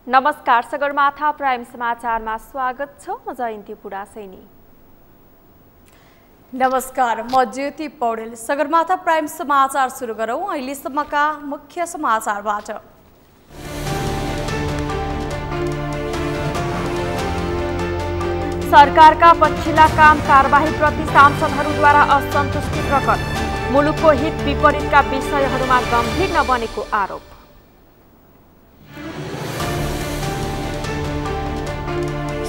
नमस्कार, सगरमाथा प्राइम समाचारमा स्वागत छ। म जयन्ती पुडासैनी। नमस्कार, म ज्योति पौडेल। सगरमाथा प्राइम समाचार सुरु गरौँ। अहिलेसम्मका मुख्य समाचारबाट। सरकारका पछिल्ला काम कारबाहीप्रति सांसदहरूद्वारा असन्तुष्टि प्रकट। मुलुकको हित विपरीतका विषयहरूमा गम्भीर नबनेको आरोप।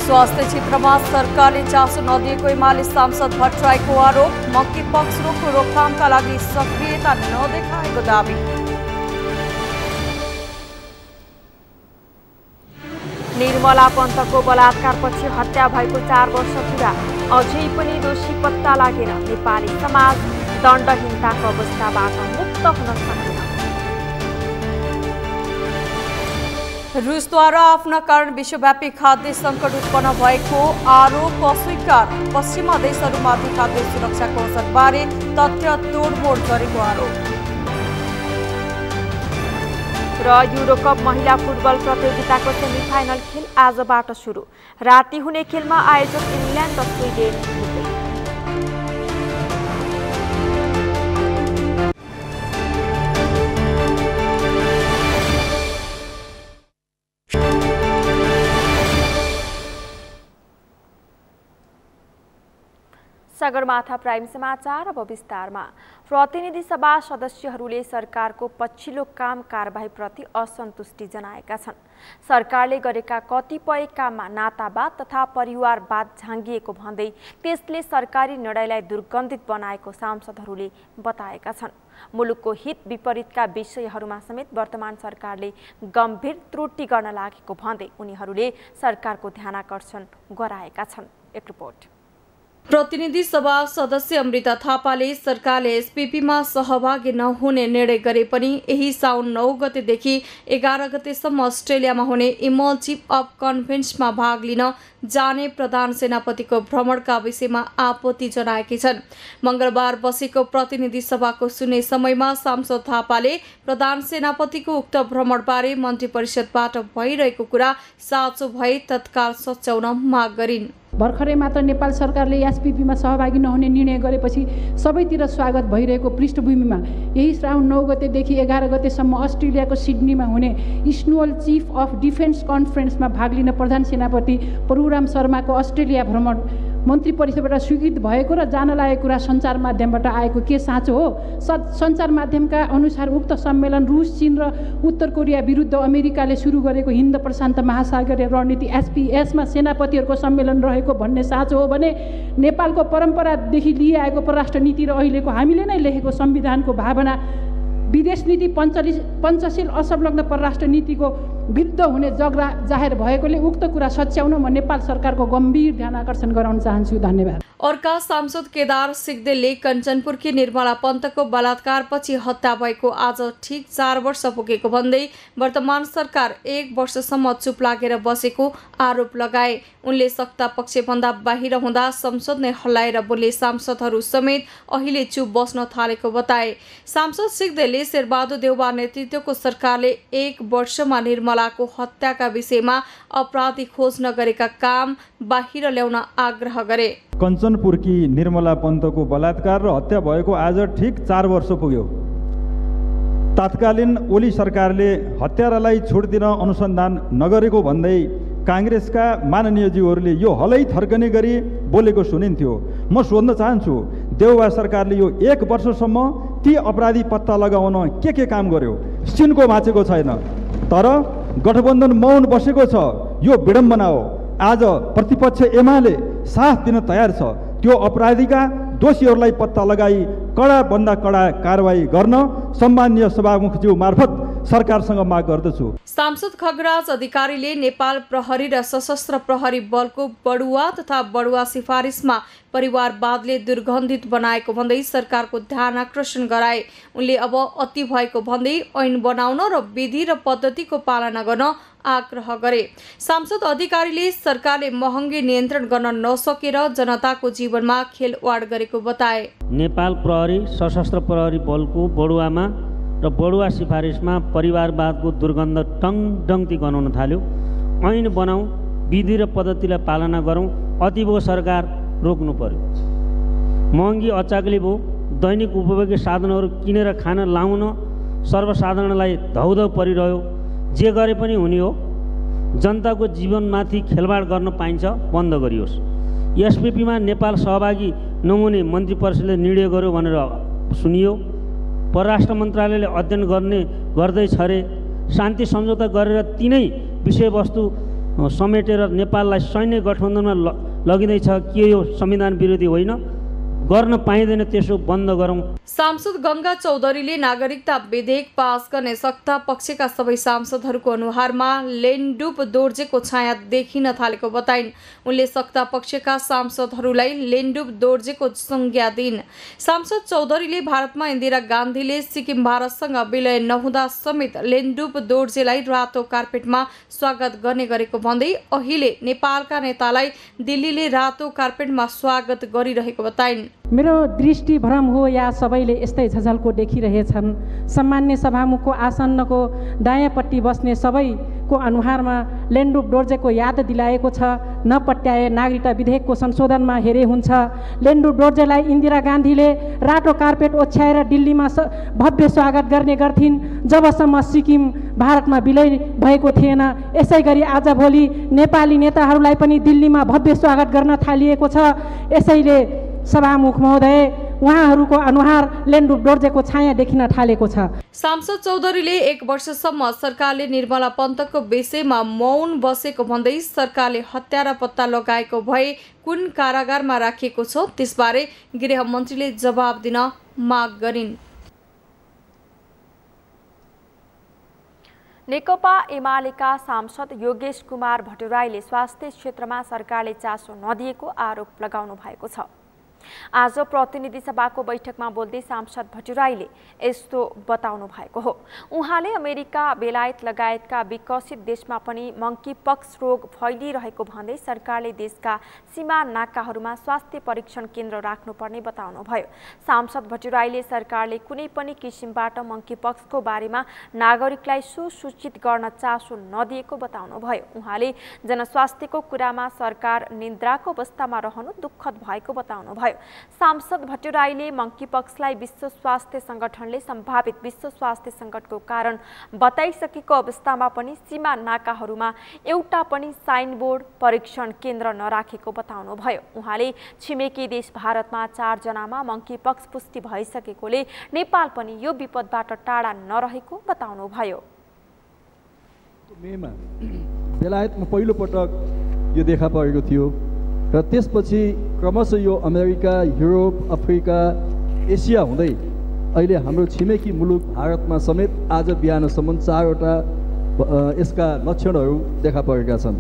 स्वास्थ्य क्षेत्रमा सरकारले चासो नदिएको एमाले सांसद भट्टराईको आरोप। मङ्कीपक्स रोगको रोकथामका लागि सक्रियता नदेखाएको दावी। निर्मला पन्तको बलात्कारपछि हत्या भएको 4 वर्ष पुरा, अझै पनि दोषी पत्ता लागेन। नेपाली समाज दण्डहीनताको अवस्थाबाट मुक्त हुन सक्दैन। रुसद्वारा आफ्ना कारण विश्वव्यापी खाद्य सङ्कट उत्पन्न भएको आरोप अस्वीकार। पश्चिमा देशहरूमाथि खाद्य सुरक्षाको असरबारे तथ्य तोडमोड गरेको आरोप। र युरोकप महिला फुटबल प्रतियोगिताको सेमिफाइनल खेल आजबाट सुरु। राति हुने खेलमा आयोजक इङ्ल्यान्ड र स्विडेन हुँदै। सगरमाथा प्राइम समाचार अब विस्तारमा। प्रतिनिधि सभा सदस्यहरूले सरकारको पछिल्लो काम कारबाहीप्रति असन्तुष्टि जनाएका छन्। सरकारले गरेका कतिपय काममा नातावाद तथा परिवारवाद झाँगिएको भन्दै त्यसले सरकारी निर्णयलाई दुर्गन्धित बनाएको सांसदहरूले बताएका छन्। मुलुकको हित विपरीतका विषयहरूमा समेत वर्तमान सरकारले गम्भीर त्रुटि गर्न लागेको भन्दै उनीहरूले सरकारको ध्यानाकर्षण गराएका छन्। एक रिपोर्ट। प्रतिनिधि सभा सदस्य अमृता थापाले सरकारले एसपीपीमा सहभागी नहुने निर्णय गरे पनि यही साउन 9 गतेदेखि 11 गतेसम्म अस्ट्रेलियामा हुने इमल चिफ अफ कन्फरेन्समा भाग लिन जाने प्रधान सेनापतिको भ्रमणका विषयमा आपत्ति जनाएकी छन्। मंगलबार बसेको प्रतिनिधि सभाको सुन्ने समयमा सांसद थापाले प्रधान सेनापतिको उक्त भ्रमणबारे मन्त्री परिषदबाट भइरहेको कुरा साँचो भए तत्काल सच्याउन माग गरिन्। भर्खरै मात्र नेपाल सरकारले एसपीपीमा सहभागी नहुने निर्णय गरेपछि सबैतिर स्वागत भइरहेको पृष्ठभूमिमा यही श्रावण 9 गतेदेखि 11 गतेसम्म अस्ट्रेलियाको सिडनीमा हुने इस्नुअल चिफ अफ डिफेन्स कन्फरेन्समा भाग लिन प्रधान सेनापति परशुराम शर्माको अस्ट्रेलिया भ्रमण मन्त्री परिषदबाट स्वीकृत भएको र जान लागेको कुरा सञ्चार माध्यमबाट आएको के साँचो हो? सञ्चार माध्यमका अनुसार उक्त सम्मेलन रुस, चीन र उत्तर कोरिया विरुद्ध अमेरिकाले सुरु गरेको हिन्द प्रशान्त महासागरीय रणनीति एसपीएसमा सेनापतिहरूको सम्मेलन रहेको भन्ने साँचो हो भने नेपालको परम्परादेखि लिइआएको परराष्ट्र नीति र अहिलेको हामीले नै लेखेको संविधानको भावना विदेश नीति पञ्चशील असंलग्न परराष्ट्र नीतिको विरुद्ध हुने जगरा जाहेर भएकोले उक्त कुरा सच्याउन म नेपाल सरकारको गम्भीर ध्यान आकर्षण गराउन चाहन्छु। धन्यवाद। अर्का सांसद केदार सिग्देलले कञ्चनपुरकी निर्मला पन्तको बलात्कारपछि हत्या भएको आज ठिक 4 वर्ष पुगेको भन्दै वर्तमान सरकार 1 वर्षसम्म चुप लागेर बसेको आरोप लगाए। उनले सत्ता पक्षभन्दा बाहिर हुँदा संसद नै हल्लाएर बोल्ने सांसदहरू समेत अहिले चुप बस्न थालेको बताए। सांसद सिग्देलले शेरबहादुर देउवा नेतृत्वको सरकारले 1 वर्षमा निर्मलाको हत्याका विषयमा अपराधी खोज्न गरेका काम बाहिर ल्याउन आग्रह गरे। कञ्चनपुरकी निर्मला पन्तको बलात्कार र हत्या भएको आज ठिक 4 वर्ष पुग्यो। तत्कालीन ओली सरकारले हत्यारालाई छुट दिन अनुसन्धान नगरेको भन्दै काङ्ग्रेसका माननीयज्यूहरूले यो हलै थर्कने गरी बोलेको सुनिन्थ्यो। म सोध्न चाहन्छु, देउवा सरकारले यो 1 वर्षसम्म ती अपराधी पत्ता लगाउन के काम गर्यो? सिनको भाँचेको छैन, तर गठबन्धन मौन बसेको छ। यो विडम्बना हो। आज प्रतिपक्ष एमाले साथ दिन तयार छ। त्यो अपराधीका दोषीहरूलाई पत्ता लगाई कडाभन्दा कडा कारवाही गर्न सम्माननीय सभामुखज्यू मार्फत सरकारसँग माग गर्दछु। सांसद खगराज अधिकारीले नेपाल प्रहरी र सशस्त्र प्रहरी बलको बढुवा तथा बढुवा सिफारिसमा परिवारवादले दुर्गन्धित बनाएको भन्दै सरकारको ध्यान आकर्षण गराए। उनले अब अति भएको भन्दै ऐन बनाउन र विधि र पद्धतिको पालना गर्न आग्रह गरे। सांसद अधिकारीले सरकारले महँगी नियन्त्रण गर्न नसकेर जनताको जीवनमा खेलवाड गरेको बताए। नेपाल प्रहरी सशस्त्र प्रहरी बलको बढुवामा र बढुवा सिफारिसमा परिवारवादको दुर्गन्ध टङटङ्ती गनाउन थाल्यो। ऐन बनाऊँ, विधि र पद्धतिलाई पालना गरौँ। अति भयो सरकार रोक्नु पर्यो। महँगी अचाकली भयो, दैनिक उपभोग्य साधनहरू किनेर खान लाउन सर्वसाधारणलाई धौधौ परिरह्यो। जे गरे पनि हुने हो, जनताको जीवनमाथि खेलवाड गर्न पाइन्छ, बन्द गरियोस्। एसपीपीमा नेपाल सहभागी नहुने मन्त्री परिषदले निर्णय गर्यो भनेर सुनियो। परराष्ट्र मन्त्रालयले अध्ययन गर्दैछ अरे। शान्ति सम्झौता गरेर तिनै विषयवस्तु समेटेर नेपाललाई सैन्य गठबन्धनमा लगिँदैछ। के यो संविधान विरोधी होइन? गर्न पाइँदैन, त्यसो बन्द गरौँ। सांसद गंगा चौधरीले नागरिकता विधेयक पास गर्ने सत्ता पक्षका सबै सांसदहरूको अनुहारमा लेन्डुप दोर्जेको छाया देखिन थालेको बताइन्। उनले सत्ता पक्षका सांसदहरूलाई लेन्डुप दोर्जेको संज्ञा दिइन्। सांसद चौधरीले भारतमा इन्दिरा गान्धीले सिक्किम भारतसँग विलय नहुँदा समेत लेन्डुप दोर्जेलाई रातो कार्पेटमा स्वागत गर्ने गरेको भन्दै अहिले नेपालका नेतालाई दिल्लीले रातो कार्पेटमा स्वागत गरिरहेको बताइन्। मेरो दृष्टि भ्रम हो या सबैले यस्तै झझल्को देखिरहेछन्। सामान्य सभामुखको आसनको दायाँपट्टि बस्ने सबैको अनुहारमा लेन्डुप दोर्जेको याद दिलाएको छ। नपट्याए नागरिकता विधेयकको संशोधनमा हेरे हुन्छ। लेन्डुप दोर्जेलाई इन्दिरा गान्धीले रातो कार्पेट ओछ्याएर दिल्लीमा भव्य स्वागत गर्ने गर्थिन् जबसम्म सिक्किम भारतमा विलय भएको थिएन। यसै गरी आजभोलि नेपाली नेताहरूलाई पनि दिल्लीमा भव्य स्वागत गर्न थालिएको छ। यसैले सभामुख महोदय, उहाँहरूको अनुहार लेन्डुप दोर्जेको छाया देखिन थालेको छ। सांसद चौधरीले 1 वर्षसम्म सरकारले निर्मला पन्तको विषयमा मौन बसेको भन्दै सरकारले हत्यारा पत्ता लगाएको भए कुन कारागारमा राखिएको छ त्यसबारे गृहमन्त्रीले जवाब दिन माग गरिन्। नेकपा एमालेका सांसद योगेश कुमार भट्टराईले स्वास्थ्य क्षेत्रमा सरकारले चासो नदिएको आरोप लगाउनु भएको छ। आज प्रतिनिधि सभाको बैठकमा बोल्दै सांसद भट्टराईले यस्तो बताउनु भएको हो। उहाँले अमेरिका, बेलायत लगायतका विकसित देशमा पनि मंकी पक्स रोग फैलिरहेको भन्दै सरकारले देशका सीमा नाकाहरूमा स्वास्थ्य परीक्षण केन्द्र राख्नुपर्ने बताउनुभयो। सांसद भट्टराईले सरकारले कुनै पनि किसिमबाट मंकी पक्सको बारेमा नागरिकलाई सुसूचित गर्न चासो नदिएको बताउनुभयो। उहाँले जनस्वास्थ्यको कुरामा सरकार निन्द्राको अवस्थामा रहनु दुःखद भएको बताउनुभयो। सांसद भट्टराईले मंकी पक्सलाई विश्व स्वास्थ्य संगठनले सम्भावित विश्व स्वास्थ्य संकटको कारण बताइसकेको अवस्थामा पनि सीमा नाकाहरूमा एउटा पनि साइनबोर्ड परीक्षण केन्द्र नराखेको बताउनुभयो। उहाँले छिमेकी देश भारतमा 4 जनामा मंकी पक्स पुष्टि भइसकेकोले नेपाल पनि यो विपदबाट टाढा नरहेको बताउनुभयो। मेमा बेलायतमा पहिलो पटक यो देखा परेको थियो र त्यसपछि क्रमशः यो अमेरिका, युरोप, अफ्रिका, एसिया हुँदै अहिले हाम्रो छिमेकी मुलुक भारतमा समेत आज बिहानसम्म 4वटा यसका लक्षणहरू देखा परेका छन्।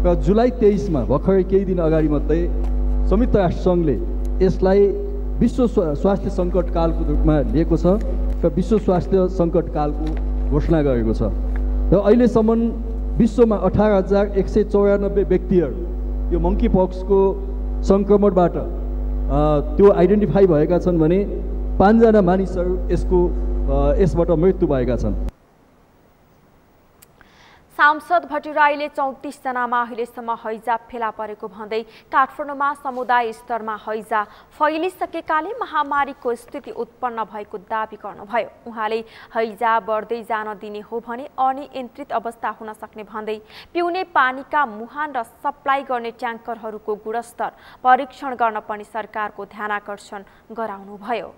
र जुलाई 23मा भर्खरै केही दिन अगाडि मात्रै संयुक्त राष्ट्रसङ्घले यसलाई विश्व स्वास्थ्य सङ्कटकालको रूपमा लिएको छ र विश्व स्वास्थ्य सङ्कटकालको घोषणा गरेको छ। र अहिलेसम्म विश्वमा 18,194 व्यक्तिहरू यो मंकी पक्सको संक्रमणबाट त्यो आइडेन्टिफाई भएका छन् भने 5 जना मानिसहरू यसबाट मृत्यु भएका छन्। सांसद भट्टराईले 34 जनामा अहिलेसम्म हैजा फेला परेको भन्दै काठमाडौँमा समुदाय स्तरमा हैजा फैलिसकेकाले महामारीको स्थिति उत्पन्न भएको दावी गर्नुभयो। उहाँले हैजा बढ्दै जान दिने हो भने अनियन्त्रित अवस्था हुन सक्ने भन्दै पिउने पानीका मुहान र सप्लाई गर्ने ट्याङ्करहरूको गुणस्तर परीक्षण गर्न पनि सरकारको ध्यानाकर्षण गराउनुभयो।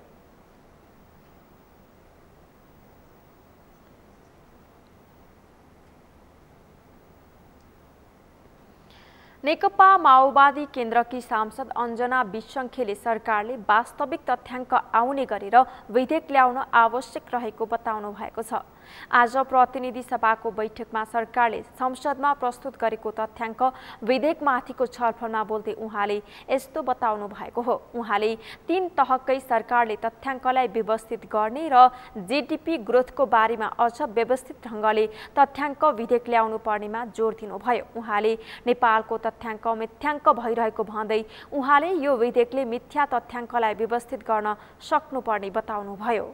नेकपा माओवादी केन्द्रकी सांसद अञ्जना विसङ्खेले सरकारले वास्तविक तथ्याङ्क आउने गरेर विधेयक ल्याउन आवश्यक रहेको बताउनु भएको छ। आज प्रतिनिधि सभाको बैठकमा सरकारले संसदमा प्रस्तुत गरेको तथ्याङ्क विधेयकमाथिको छलफलमा बोल्दै उहाँले यस्तो बताउनु भएको हो। उहाँले 3 तहकै सरकारले तथ्याङ्कलाई व्यवस्थित गर्ने र जीडीपी ग्रोथको बारेमा अझ व्यवस्थित ढङ्गले तथ्याङ्क विधेयक ल्याउनु पर्नेमा जोड दिनुभयो। उहाँले नेपालको तथ्याङ्क मिथ्याङ्क भइरहेको भन्दै उहाँले यो विधेयकले मिथ्या तथ्याङ्कलाई व्यवस्थित गर्न सक्नुपर्ने बताउनुभयो।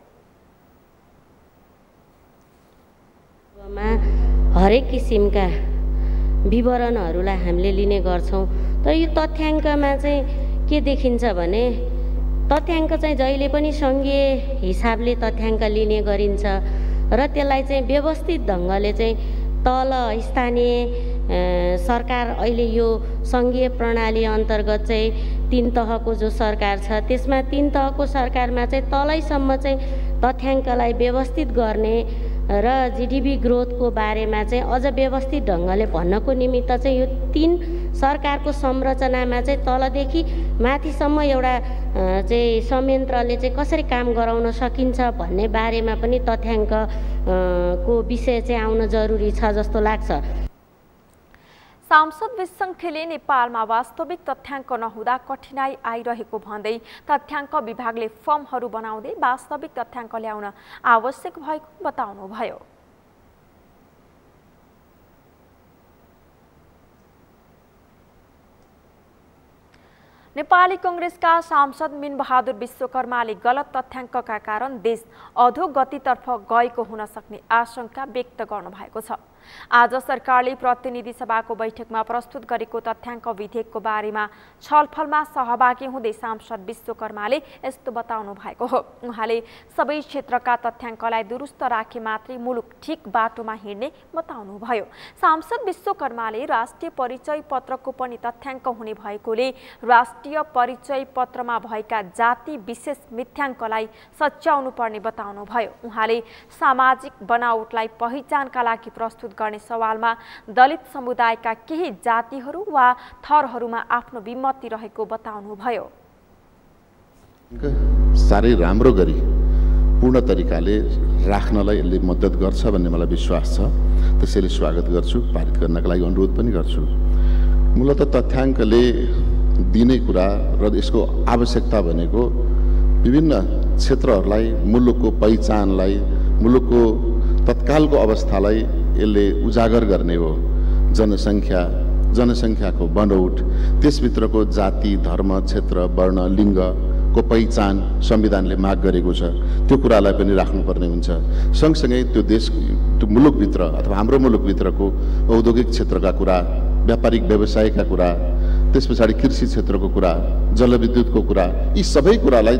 हरेक किसिमका विवरणहरूलाई हामीले लिने गर्छौँ। तर यो तथ्याङ्कमा चाहिँ के देखिन्छ भने तथ्याङ्क चाहिँ जहिले पनि सङ्घीय हिसाबले तथ्याङ्क लिने गरिन्छ र त्यसलाई चाहिँ व्यवस्थित ढङ्गले चाहिँ तल स्थानीय सरकार अहिले यो सङ्घीय प्रणाली अन्तर्गत चाहिँ 3 तहको जो सरकार छ त्यसमा 3 तहको सरकारमा चाहिँ तलैसम्म चाहिँ तथ्याङ्कलाई व्यवस्थित गर्ने र जीडीपी ग्रोथको बारेमा चाहिँ अझ व्यवस्थित ढङ्गले भन्नको निमित्त चाहिँ यो 3 सरकारको संरचनामा चाहिँ तलदेखि माथिसम्म एउटा चाहिँ संयन्त्रले चाहिँ कसरी काम गराउन सकिन्छ भन्ने बारेमा पनि तथ्याङ्क को विषय चाहिँ आउन जरुरी छ जस्तो लाग्छ। सांसद विसङ्खेले नेपालमा वास्तविक तथ्याङ्क नहुँदा कठिनाई आइरहेको भन्दै तथ्याङ्क विभागले फर्महरू बनाउँदै वास्तविक तथ्याङ्क ल्याउन आवश्यक भएको बताउनुभयो। नेपाली कांग्रेसका सांसद मिनबहादुर विश्वकर्माले गलत तथ्याङ्कका कारण देश अधोगतितर्फ गएको हुन सक्ने आशंका व्यक्त गर्नुभएको छ। आज सरकारले प्रतिनिधि सभाको बैठकमा प्रस्तुत गरेको तथ्याङ्क विधेयकको बारेमा छलफलमा सहभागी हुँदै सांसद विश्वकर्माले यस्तो बताउनु भएको हो। उहाँले सबै क्षेत्रका तथ्याङ्कलाई दुरुस्त राखे मात्रै मुलुक ठिक बाटोमा हिँड्ने बताउनुभयो। सांसद विश्वकर्माले राष्ट्रिय परिचय पत्रको पनि तथ्याङ्क हुने भएकोले राष्ट्रिय परिचय पत्रमा भएका जाति विशेष मिथ्याङ्कलाई सच्याउनु पर्ने बताउनुभयो। उहाँले सामाजिक बनावटलाई पहिचानका लागि प्रस्तुत गर्ने सवालमा दलित समुदायका केही जातिहरू वा थरहरूमा आफ्नो विमति रहेको बताउनुभयो। साह्रै राम्रो गरी पूर्ण तरिकाले राख्नलाई यसले मद्दत गर्छ भन्ने मलाई विश्वास छ। त्यसैले स्वागत गर्छु, पारित गर्नका लागि अनुरोध पनि गर्छु। मूलतः तथ्याङ्कले दिने कुरा र यसको आवश्यकता भनेको विभिन्न क्षेत्रहरूलाई, मुलुकको पहिचानलाई, मुलुकको तत्कालको अवस्थालाई यसले उजागर गर्ने हो। जनसङ्ख्याको बनौट, त्यसभित्रको जाति, धर्म, क्षेत्र, वर्ण, लिङ्गको पहिचान संविधानले माग गरेको छ। त्यो कुरालाई पनि राख्नुपर्ने हुन्छ। सँगसँगै त्यो मुलुकभित्र अथवा हाम्रो मुलुकभित्रको औद्योगिक क्षेत्रका कुरा, व्यापारिक व्यवसायका कुरा, त्यस पछाडि कृषि क्षेत्रको कुरा, जलविद्युतको कुरा, यी सबै कुरालाई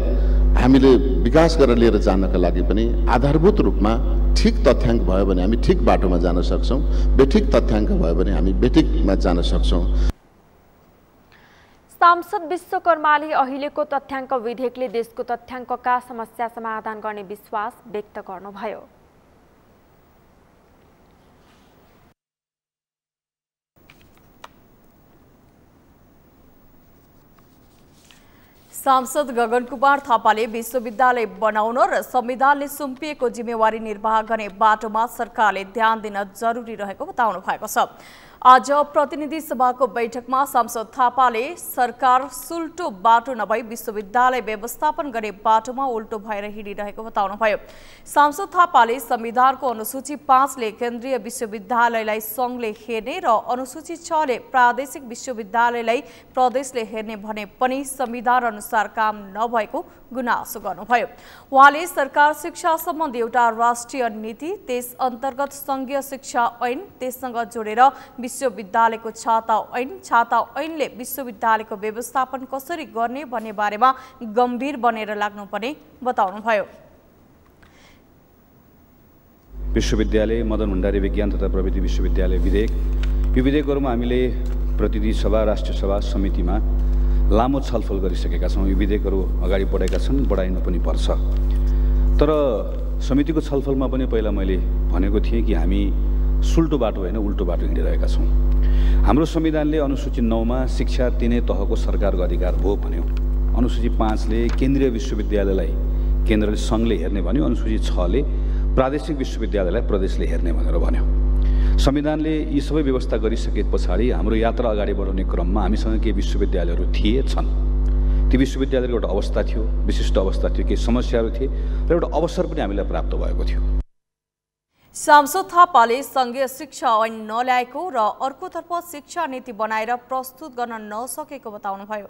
हामीले विकास गरेर लिएर जानको लागि पनि आधारभूत रूपमा ठिक तथ्याङ्क भयो भने हामी ठिक बाटोमा जान सक्छौँ, बेठिक तथ्याङ्क भयो भने हामी बेठिकमा जान सक्छौँ। सांसद विश्वकर्माले अहिलेको तथ्याङ्क विधेयकले देशको तथ्याङ्कका समस्या समाधान गर्ने विश्वास व्यक्त गर्नुभयो। सांसद गगन कुमार थापाले विश्वविद्यालय बनाउन र संविधानले सुम्पिएको जिम्मेवारी निर्वाह गर्ने बाटोमा सरकारले ध्यान दिन जरुरी रहेको बताउनु भएको छ। आज प्रतिनिधि सभाको बैठकमा सांसद थापाले सरकार सुल्टो बाटो नभई विश्वविद्यालय व्यवस्थापन गर्ने बाटोमा उल्टो भएर हिँडिरहेको बताउनुभयो। सांसद थापाले संविधानको अनुसूची 5 ले केन्द्रीय विश्वविद्यालयलाई सङ्घले हेर्ने र अनुसूची 6 ले प्रादेशिक विश्वविद्यालयलाई प्रदेशले हेर्ने भने पनि संविधान अनुसार काम नभएको गुनासो गर्नुभयो। उहाँले सरकार शिक्षा सम्बन्धी एउटा राष्ट्रिय नीति, त्यस अन्तर्गत सङ्घीय शिक्षा ऐन, त्यससँग जोडेर विश्वविद्यालयको छाता ऐनले विश्वविद्यालयको व्यवस्थापन कसरी गर्ने भन्ने बारेमा गम्भीर बनेर लाग्नुपर्ने बताउनुभयो। विश्वविद्यालय, मदन भण्डारी विज्ञान तथा प्रविधि विश्वविद्यालय विधेयक, यो विधेयकहरूमा हामीले प्रतिनिधि सभा, राष्ट्रिय सभा, समितिमा लामो छलफल गरिसकेका छौँ। यो विधेयकहरू अगाडि बढेका छन्, बढाइनु पनि पर्छ। तर समितिको छलफलमा पनि पहिला मैले भनेको थिएँ कि हामी सुल्टो बाटो होइन, उल्टो बाटो हिँडिरहेका छौँ। हाम्रो संविधानले अनुसूची 9 मा शिक्षा 3 तहको सरकारको अधिकार भो भन्यो। अनुसूची 5 ले केन्द्रीय विश्वविद्यालयलाई केन्द्रले सङ्घले हेर्ने भन्यो। अनुसूची 6 ले प्रादेशिक विश्वविद्यालयलाई प्रदेशले हेर्ने भनेर भन्यो। संविधानले यी सबै व्यवस्था गरिसके पछाडि हाम्रो यात्रा अगाडि बढाउने क्रममा हामीसँग केही विश्वविद्यालयहरू छन्। ती विश्वविद्यालयको एउटा अवस्था थियो, विशिष्ट अवस्था थियो, केही समस्याहरू थिए र एउटा अवसर पनि हामीलाई प्राप्त भएको थियो। सांसद थापाले सङ्घीय शिक्षा ऐन नल्याएको र अर्कोतर्फ शिक्षा नीति बनाएर प्रस्तुत गर्न नसकेको बताउनुभयो।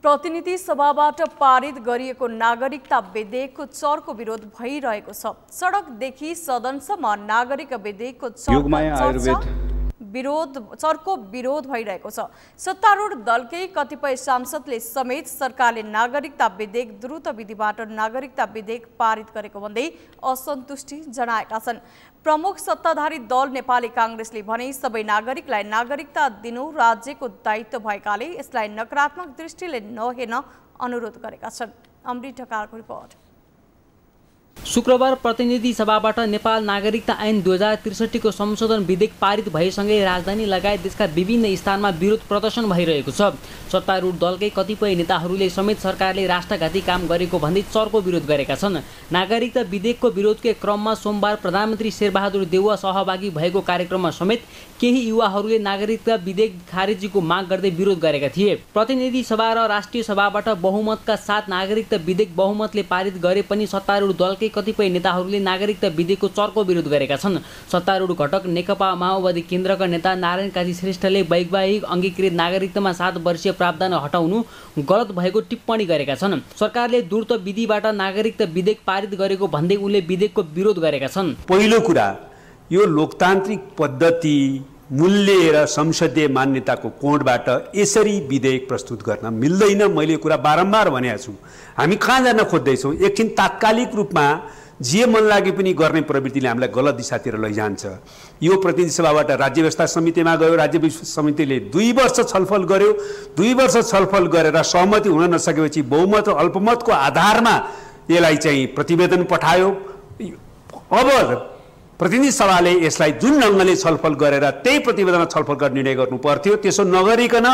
प्रतिनिधि सभाबाट पारित गरिएको नागरिकता विधेयकको चर्को विरोध भइरहेको छ। सडकदेखि सदनसम्म नागरिक विधेयकको चर्को विरोध भइरहेको छ। सत्तारूढ दलकै कतिपय सांसदले समेत सरकारले नागरिकता विधेयक द्रुत विधिबाट नागरिकता विधेयक पारित गरेको भन्दै असन्तुष्टि जनाएका छन्। प्रमुख सत्ताधारी दल नेपाली कांग्रेसले भने सबै नागरिकलाई नागरिकता दिनु राज्यको दायित्व भएकाले यसलाई नकारात्मक दृष्टिले नहेर्न अनुरोध गरेका छन्। अमृत ढकालको रिपोर्ट। शुक्रबार प्रतिनिधि सभाबाट नेपाल नागरिकता ऐन 2063 को संशोधन विधेयक पारित भएसँगै राजधानी लगायत देशका विभिन्न स्थानमा विरोध प्रदर्शन भइरहेको छ। सत्तारूढ दलकै कतिपय नेताहरूले समेत सरकारले राष्ट्रघाती काम गरेको भन्दै चर्को विरोध गरेका छन्। नागरिकता विधेयकको विरोधकै क्रममा सोमबार प्रधानमन्त्री शेरबहादुर देउवा सहभागी भएको कार्यक्रममा समेत केही युवाहरूले नागरिकता विधेयक खारेजीको माग गर्दै विरोध गरेका थिए। प्रतिनिधि सभा र राष्ट्रिय सभाबाट बहुमतका साथ नागरिकता विधेयक बहुमतले पारित गरे पनि सत्तारूढ दलकै कतिपय नेताहरूले नागरिकता विधेयकको चर्को विरोध गरेका छन्। सत्तारूढ घटक नेकपा माओवादी केन्द्रका नेता नारायण काजी श्रेष्ठले वैवाहिक अङ्गीकृत नागरिकतामा 7 वर्षीय प्रावधान हटाउनु गलत भएको टिप्पणी गरेका छन्। सरकारले द्रुत विधिबाट नागरिकता विधेयक पारित गरेको भन्दै उनले विधेयकको विरोध गरेका छन्। पहिलो कुरा, यो लोकतान्त्रिक पद्धति मूल्य र संसदीय मान्यताको कोणबाट यसरी विधेयक प्रस्तुत गर्न मिल्दैन। मैले कुरा बारम्बार भनेको छु। हामी कहाँ जान खोज्दैछौँ? एकछिन तात्कालिक रूपमा जे मन लागे पनि गर्ने प्रवृत्तिले हामीलाई गलत दिशातिर लैजान्छ। यो प्रतिनिधि सभाबाट राज्य व्यवस्था समितिमा गयो। राज्य व्यवस्था समितिले 2 वर्ष छलफल गर्यो। 2 वर्ष छलफल गरेर सहमति हुन नसकेपछि बहुमत र अल्पमतको आधारमा यसलाई चाहिँ प्रतिवेदन पठायो। अब प्रतिनिधि सभाले यसलाई जुन ढङ्गले छलफल गरेर त्यही प्रतिवेदनमा छलफल गर्ने निर्णय गर्नु पर्थ्यो। त्यसो नगरिकन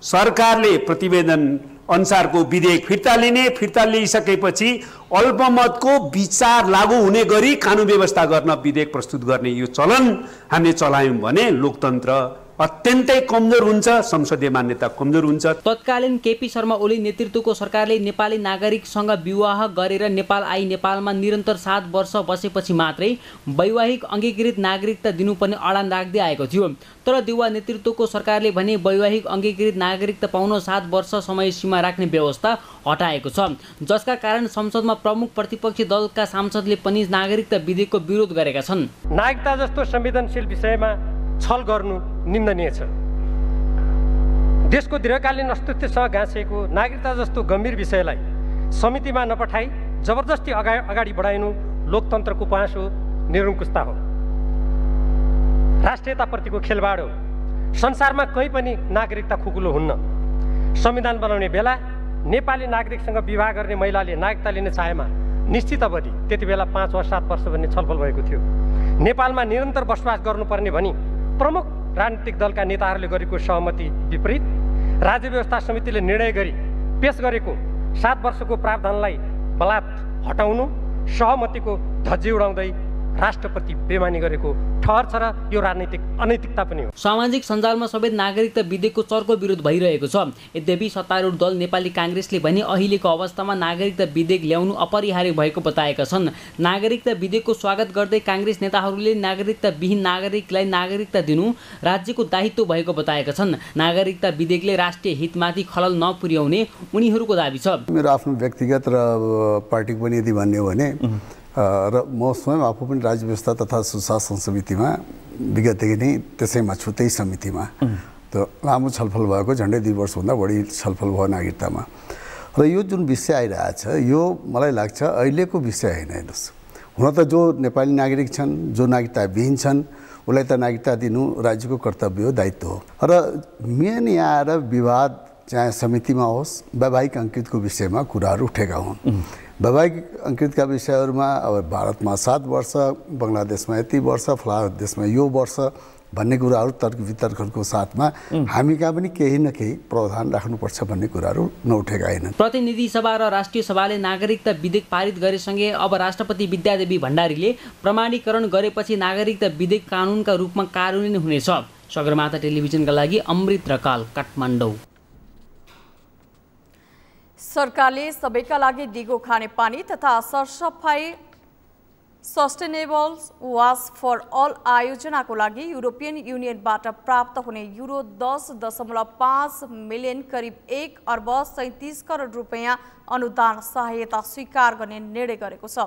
सरकारले प्रतिवेदन अनुसारको विधेयक फिर्ता लिने, फिर्ता लिइसकेपछि अल्पमतको विचार लागू हुने गरी कानुन व्यवस्था गर्न विधेयक प्रस्तुत गर्ने यो चलन हामीले चलायौँ भने लोकतन्त्र अत्यन्तै कमजोर हुन्छ, संसदीय मान्यता कमजोर हुन्छ। तत्कालीन केपी शर्मा ओली नेतृत्वको सरकारले नेपाली नागरिकसँग विवाह गरेर नेपाल आई नेपालमा निरन्तर 7 वर्ष बसेपछि मात्रै वैवाहिक अङ्गीकृत नागरिकता दिनुपर्ने अडान राख्दै आएको थियो। तर देउवा नेतृत्वको सरकारले भने वैवाहिक अङ्गीकृत नागरिकता पाउन 7 वर्ष समय सीमा राख्ने व्यवस्था हटाएको छ, जसका कारण संसदमा प्रमुख प्रतिपक्षी दलका सांसदले पनि नागरिकता विधेयकको विरोध गरेका छन्। नागरिकता जस्तो संवेदनशील विषयमा छल गर्नु निन्दनीय छ। देशको दीर्घकालीन अस्तित्वसँग गाँसिएको नागरिकता जस्तो गम्भीर विषयलाई समितिमा नपठाई जबरजस्ती अगाडि बढाइनु लोकतन्त्रको पाँच हो, निरङ्कुशता हो, राष्ट्रियताप्रतिको खेलबाड हो। संसारमा कहीँ पनि नागरिकता खुकुलो हुन्न। संविधान बनाउने बेला नेपाली नागरिकसँग विवाह गर्ने महिलाले नागरिकता लिन चाहेमा निश्चित अवधि, त्यति बेला 5 वा 7 वर्ष भन्ने छलफल भएको थियो। नेपालमा निरन्तर बसोबास गर्नुपर्ने भनी प्रमुख राजनीतिक दलका नेताहरूले गरेको सहमति विपरीत राज्य व्यवस्था समितिले निर्णय गरी पेश गरेको 7 वर्षको प्रावधानलाई बलात् हटाउनु सहमतिको धज्जी उडाउँदै राष्ट्रप्रति बेमानी गरेको ठहर छ र यो राजनीतिक अनैतिकता पनि हो। सामाजिक सञ्जालमा समेत नागरिकता विधेयकको चर्को विरोध भइरहेको छ। यद्यपि सत्तारूढ दल नेपाली कांग्रेसले भने अहिलेको अवस्थामा नागरिकता विधेयक ल्याउनु अपरिहार्य भएको बताएका छन्। नागरिकता विधेयकको स्वागत गर्दै कांग्रेस नेताहरूले नागरिकता विहीन नागरिकलाई नागरिकता दिनु राज्यको दायित्व भएको बताएका छन्। नागरिकता विधेयकले राष्ट्रिय हितमाथि खलल नपुर्याउने उनीहरूको दाबी छ। मेरो आफ्नो व्यक्तिगत र पार्टीको पनि यदि भन्ने हो भने र म स्वयं आफू पनि राज्य व्यवस्था तथा सुशासन समितिमा विगतदेखि नै त्यसैमा छु, त्यही समितिमा त लामो छलफल भएको, झन्डै 2 वर्षभन्दा बढी छलफल भयो नागरिकतामा। र यो जुन विषय आइरहेछ यो मलाई लाग्छ अहिलेको विषय होइन। हेर्नुहोस्, हुन त जो नेपाली नागरिक छन्, जो नागरिकता विहीन छन्, उसलाई त नागरिकता दिनु राज्यको कर्तव्य हो, दायित्व हो। र मेन यहाँ आएर विवाद चाहे समितिमा होस्, वैवाहिक अङ्कितको विषयमा कुराहरू उठेका हुन्। वैवाहिक अङ्कितका विषयहरूमा अब भारतमा 7 वर्ष, बङ्गलादेशमा यति वर्ष, फलाना देशमा यो वर्ष भन्ने कुराहरू तर्क वितर्कहरूको साथमा हामी कहाँ पनि केही न केही प्रावधान राख्नुपर्छ भन्ने कुराहरू नउठेका होइनन्। प्रतिनिधि सभा र राष्ट्रिय सभाले नागरिकता विधेयक पारित गरेसँगै अब राष्ट्रपति विद्यादेवी भण्डारीले प्रमाणीकरण गरेपछि नागरिकता विधेयक कानुनका रूपमा कार्यान्वयन हुनेछ। सगरमाथा टेलिभिजनका लागि अमृत रकाल, काठमाडौँ। सरकारले सबैका लागि दिगो खानेपानी तथा सरसफाई सस्टेनेबल वास फर अल आयोजनाको लागि युरोपियन युनियनबाट प्राप्त हुने युरो 10.5 मिलियन करिब 1 अर्ब 37 करोड रुपैयाँ अनुदान सहायता स्वीकार गर्ने निर्णय गरेको छ।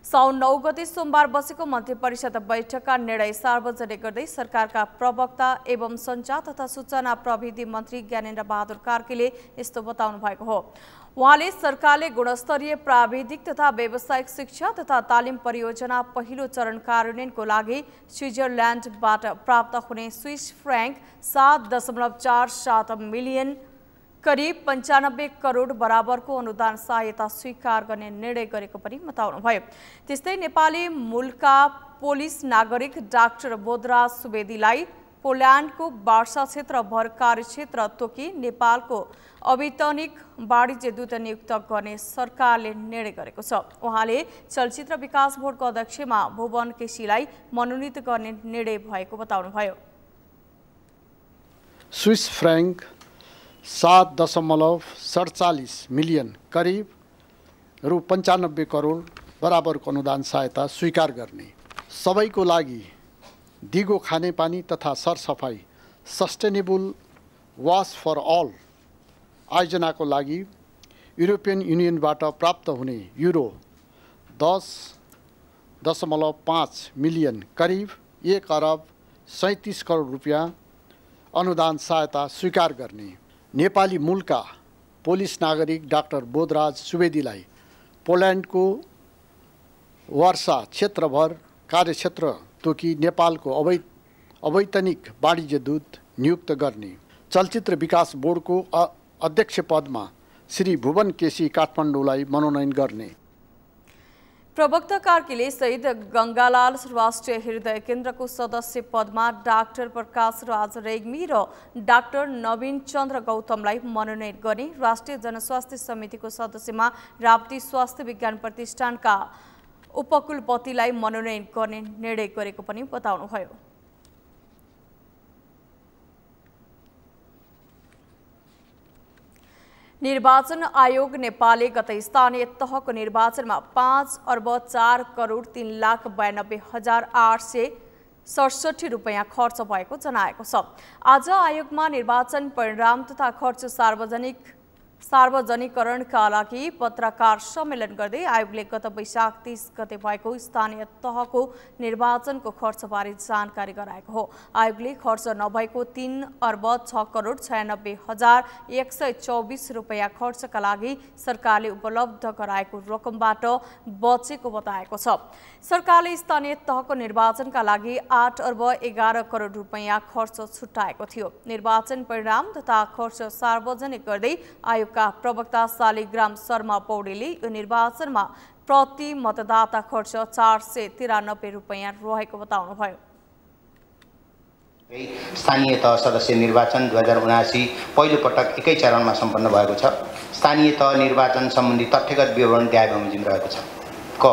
साउन 9 गते सोमबार बसेको मन्त्री परिषद बैठकका निर्णय सार्वजनिक गर्दै सरकारका प्रवक्ता एवं सञ्चार तथा सूचना प्रविधि मन्त्री ज्ञानेन्द्र बहादुर कार्कीले यस्तो बताउनु भएको हो। उहाँले सरकारले गुणस्तरीय प्राविधिक तथा व्यावसायिक शिक्षा तथा तालिम परियोजना पहिलो चरण कार्यान्वयनको लागि स्विजरल्यान्डबाट प्राप्त हुने स्विस फ्र्याङ्क 7.47 मिलियन करिब 95 करोड बराबरको अनुदान सहायता स्वीकार गर्ने निर्णय गरेको पनि बताउनुभयो। त्यस्तै नेपाली मूलका पोलिस नागरिक डाक्टर बोधराज सुवेदीलाई पोल्यान्डको वार्सा क्षेत्रभर कार्यक्षेत्र तोकी नेपालको अवैतनिक वाणिज्य दूत नियुक्त गर्ने सरकारले निर्णय गरेको छ। उहाँले चलचित्र विकास बोर्डको अध्यक्षमा भुवन केसीलाई मनोनित गर्ने निर्णय भएको बताउनुभयो। स्विस फ्र्याङ्क 7.47 मिलियन करिब रु 95 करोड बराबरको अनुदान सहायता स्वीकार गर्ने, सबैको लागि दिगो खानेपानी तथा सरसफाई सस्टेनेबल वास फर अल आयोजनाको लागि युरोपियन युनियनबाट प्राप्त हुने युरो 10.5 मिलियन करिब 1 अर्ब 37 करोड रुपैयाँ अनुदान सहायता स्वीकार गर्ने, नेपाली मूलका पोलिस नागरिक डाक्टर बोधराज सुवेदीलाई पोल्यान्डको वार्सा क्षेत्रभर कार्यक्षेत्र तोकी नेपालको अवैतनिक वाणिज्य दूत नियुक्त गर्ने, चलचित्र विकास बोर्डको अध्यक्ष पदमा श्री भुवन केसी काठमाडौँलाई मनोनयन गर्ने। प्रवक्ता कार्कीले शहीद गंगालाल राष्ट्रिय हृदय केन्द्रको सदस्य पदमा डाक्टर प्रकाश राज रेग्मी र डाक्टर नवीन चन्द्र गौतमलाई मनोनयन गर्ने, राष्ट्रिय जनस्वास्थ्य समितिको सदस्यमा राप्ती स्वास्थ्य विज्ञान प्रतिष्ठानका उपकुलपतिलाई मनोनयन गर्ने निर्णय गरेको पनि बताउनुभयो। निर्वाचन आयोग नेपालले गत स्थानीय तहको निर्वाचनमा 5 अर्ब 4 करोड 3,92,867 रुपैयाँ खर्च भएको जनाएको छ। आज आयोगमा निर्वाचन परिणाम तथा खर्च सार्वजनिकरणका लागि पत्रकार सम्मेलन गर्दै आयोगले गत वैशाख 30 गते भएको स्थानीय तहको निर्वाचनको खर्चबारे जानकारी गराएको हो। आयोगले खर्च नभएको 3 अर्ब 6 करोड 96,124 रुपैयाँ खर्चका लागि सरकारले उपलब्ध गराएको रकमबाट बचेको बताएको छ। सरकारले स्थानीय तहको निर्वाचनका लागि 8 अर्ब 11 करोड रुपैयाँ खर्च छुट्याएको थियो। निर्वाचन परिणाम तथा खर्च सार्वजनिक गर्दै आयोगका प्रवक्ता शालिग्राम शर्मा पौडेलले यो निर्वाचनमा प्रति मतदाता खर्च 493 रुपैयाँ रहेको बताउनुभयो। स्थानीय तह सदस्य निर्वाचन 2079 पहिलो पटक एकै चरणमा सम्पन्न भएको छ। स्थानीय तह निर्वाचन सम्बन्धी तथ्यगत विवरण त्यहाँ बमोजिम रहेको छ। क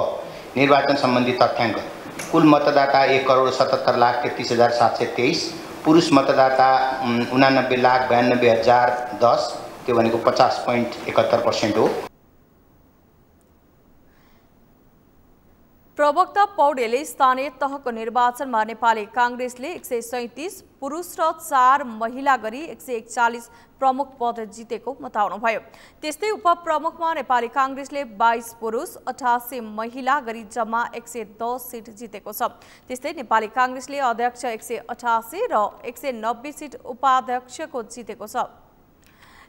निर्वाचन सम्बन्धी तथ्याङ्क कुल मतदाता 1,77,33,723, पुरुष मतदाता 89,92,010, त्यो भनेको 50.71% हो। प्रवक्ता पौडेलले स्थानीय तहको निर्वाचनमा नेपाली कांग्रेसले 137 पुरुष र 4 महिला गरी 141 प्रमुख पद जितेको बताउनुभयो। त्यस्तै उपप्रमुखमा नेपाली कांग्रेसले 22 पुरुष 88 महिला गरी जम्मा 110 सिट जितेको छ। त्यस्तै नेपाली कांग्रेसले अध्यक्ष 188 र 190 सिट उपाध्यक्षको जितेको छ।